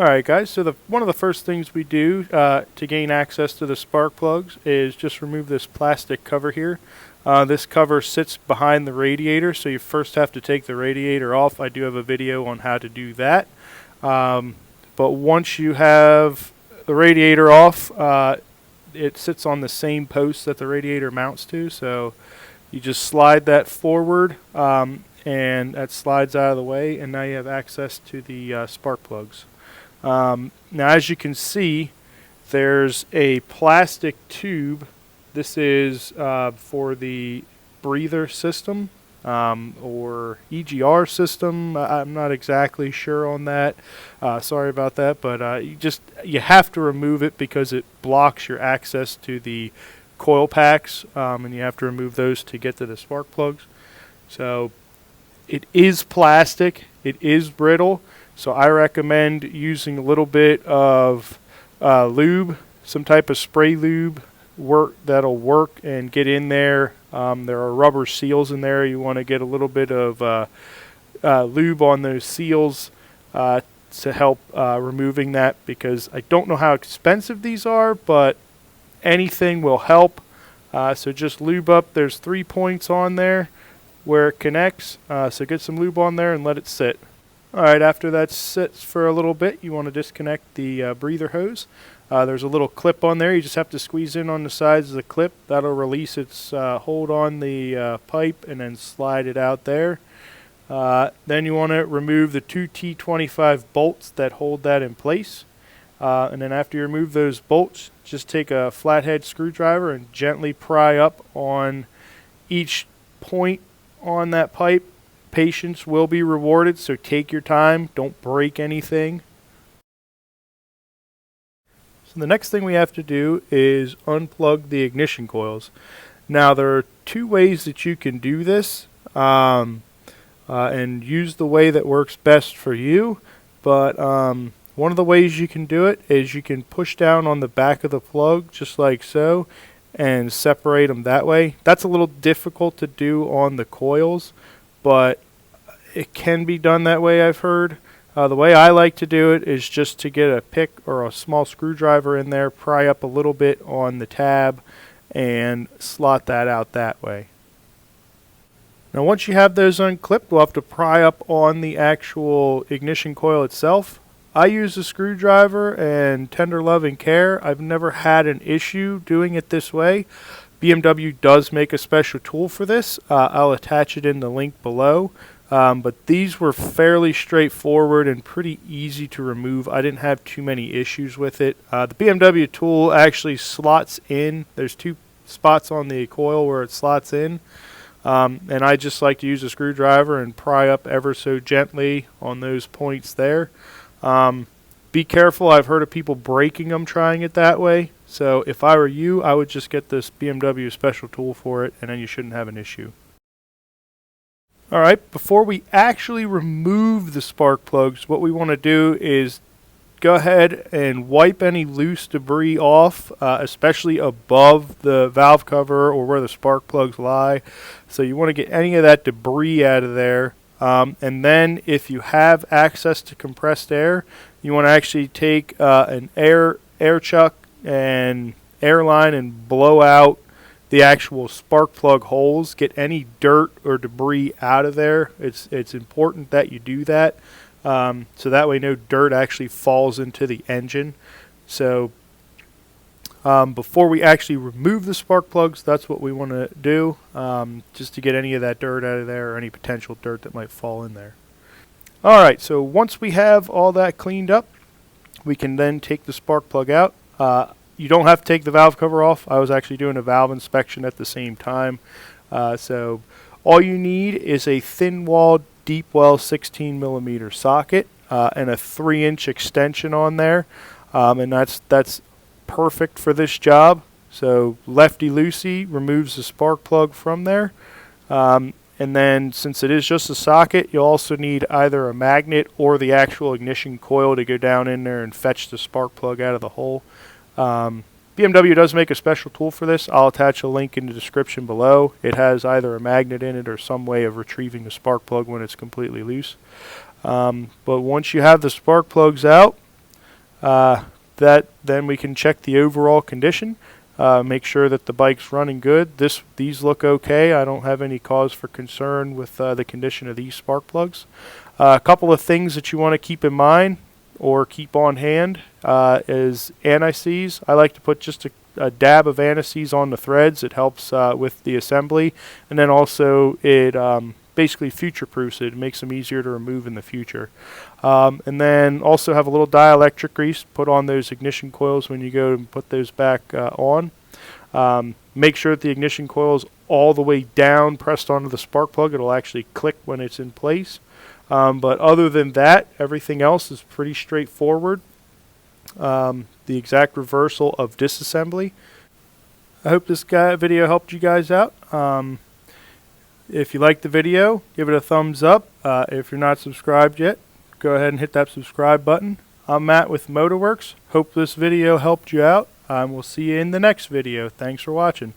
Alright guys, so one of the first things we do to gain access to the spark plugs is just remove this plastic cover here. This cover sits behind the radiator, so you first have to take the radiator off. I do have a video on how to do that. But once you have the radiator off, it sits on the same post that the radiator mounts to, so you just slide that forward and that slides out of the way, and now you have access to the spark plugs. Now as you can see, there's a plastic tube. This is for the breather system or EGR system. I'm not exactly sure on that. Sorry about that, but you have to remove it because it blocks your access to the coil packs, and you have to remove those to get to the spark plugs. So it is plastic, it is brittle, so I recommend using a little bit of lube, some type of spray lube that'll work and get in there. There are rubber seals in there. You want to get a little bit of lube on those seals to help removing that, because I don't know how expensive these are, but anything will help. So just lube up. There's 3 points on there where it connects, so get some lube on there and let it sit. Alright, after that sits for a little bit, you want to disconnect the breather hose. There's a little clip on there. You just have to squeeze in on the sides of the clip. That'll release its hold on the pipe and then slide it out there. Then you want to remove the 2 T25 bolts that hold that in place. And then after you remove those bolts, just take a flathead screwdriver and gently pry up on each point on that pipe. Patience will be rewarded, so take your time. Don't break anything. So the next thing we have to do is unplug the ignition coils. Now there are 2 ways that you can do this, and use the way that works best for you. But one of the ways you can do it is you can push down on the back of the plug just like so and separate them that way. That's a little difficult to do on the coils, but it can be done that way, I've heard. The way I like to do it is just to get a pick or a small screwdriver in there, pry up a little bit on the tab, and slot that out that way. Now once you have those unclipped, we'll have to pry up on the actual ignition coil itself. I use a screwdriver and tender love and care. I've never had an issue doing it this way. BMW does make a special tool for this. I'll attach it in the link below. But these were fairly straightforward and pretty easy to remove. I didn't have too many issues with it. The BMW tool actually slots in. There's 2 spots on the coil where it slots in. And I just like to use a screwdriver and pry up ever so gently on those points there. Be careful. I've heard of people breaking them trying it that way. So if I were you, I would just get this BMW special tool for it, and then you shouldn't have an issue. Alright, before we actually remove the spark plugs, what we want to do is go ahead and wipe any loose debris off, especially above the valve cover or where the spark plugs lie. So you want to get any of that debris out of there. And then if you have access to compressed air, you want to actually take an air chuck and air line and blow out the actual spark plug holes. Get any dirt or debris out of there. It's important that you do that, so that way no dirt actually falls into the engine. So before we actually remove the spark plugs, that's what we want to do, just to get any of that dirt out of there or any potential dirt that might fall in there. Alright, so once we have all that cleaned up, we can then take the spark plug out. You don't have to take the valve cover off. I was actually doing a valve inspection at the same time. So all you need is a thin-walled, deep-well 16mm socket and a 3-inch extension on there. And that's perfect for this job. So lefty-loosey removes the spark plug from there. And then since it is just a socket, you'll also need either a magnet or the actual ignition coil to go down in there and fetch the spark plug out of the hole. BMW does make a special tool for this. I'll attach a link in the description below. It has either a magnet in it or some way of retrieving the spark plug when it's completely loose. But once you have the spark plugs out, Then we can check the overall condition. Make sure that the bike's running good. These look okay. I don't have any cause for concern with the condition of these spark plugs. A couple of things that you want to keep in mind or keep on hand is anti-seize. I like to put just a dab of anti-seize on the threads. It helps with the assembly, and then also it basically future-proofs it. It makes them easier to remove in the future. And then also have a little dielectric grease put on those ignition coils when you go and put those back on. Make sure that the ignition coil is all the way down, pressed onto the spark plug. It'll actually click when it's in place. But other than that, everything else is pretty straightforward. The exact reversal of disassembly. I hope this video helped you guys out. If you liked the video, give it a thumbs up. If you're not subscribed yet, go ahead and hit that subscribe button. I'm Matt with Motorworks. Hope this video helped you out. We'll see you in the next video. Thanks for watching.